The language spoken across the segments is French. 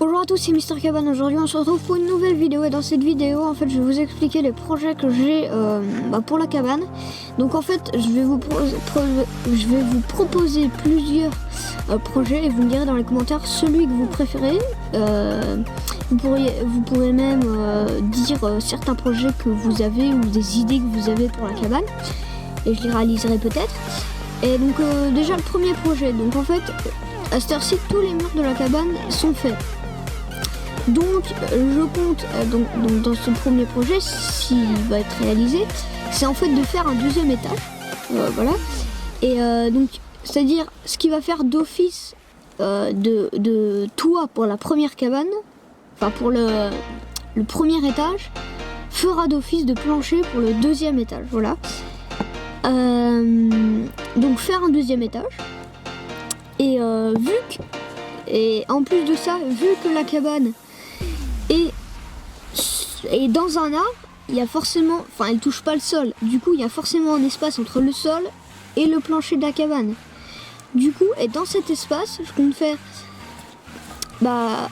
Bonjour à tous, c'est Mister Cabane. Aujourd'hui on se retrouve pour une nouvelle vidéo et dans cette vidéo en fait je vais vous expliquer les projets que j'ai pour la cabane. Donc en fait je vais vous proposer plusieurs projets et vous me direz dans les commentaires celui que vous préférez. Vous pourrez même dire certains projets que vous avez ou des idées que vous avez pour la cabane et je les réaliserai peut-être. Et donc déjà le premier projet, donc en fait à cette heure-ci tous les murs de la cabane sont faits. Donc je compte donc dans ce premier projet, s'il va être réalisé, c'est en fait de faire un deuxième étage, voilà. Et donc c'est à dire ce qui va faire d'office de toit pour la première cabane, enfin pour le premier étage, fera d'office de plancher pour le deuxième étage, voilà. Donc faire un deuxième étage. Et et en plus de ça, vu que la cabane est dans un arbre, il y a forcément, enfin elle touche pas le sol, du coup il y a forcément un espace entre le sol et le plancher de la cabane. Du coup, et dans cet espace, je compte faire mettre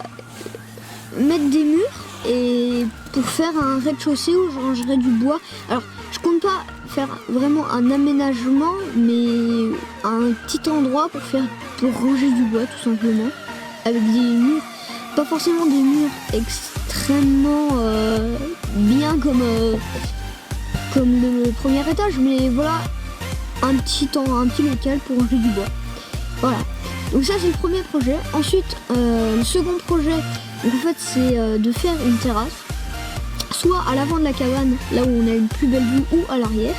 des murs et pour faire un rez-de-chaussée où je rangerai du bois. Alors je compte pas faire vraiment un aménagement, mais un petit endroit pour ranger du bois tout simplement, avec des murs, pas forcément des murs extrêmement bien comme le premier étage, mais voilà un petit local pour ranger du bois. Voilà. Donc ça c'est le premier projet. Ensuite le second projet, donc en fait c'est de faire une terrasse, soit à l'avant de la cabane, là où on a une plus belle vue, ou à l'arrière.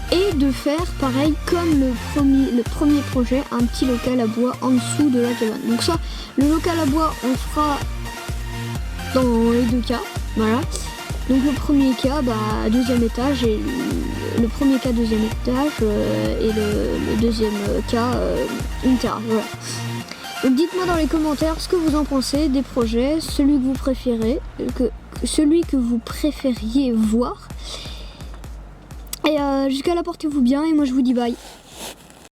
Et de faire pareil comme le premier projet, un petit local à bois en dessous de la cabane. Donc ça, le local à bois, on fera dans les deux cas, voilà. Donc le premier cas, deuxième étage, et le premier cas deuxième étage, et le deuxième cas une terrasse, voilà. Donc dites-moi dans les commentaires ce que vous en pensez des projets, celui que vous préfériez voir. Et jusqu'à là, portez-vous bien et moi je vous dis bye.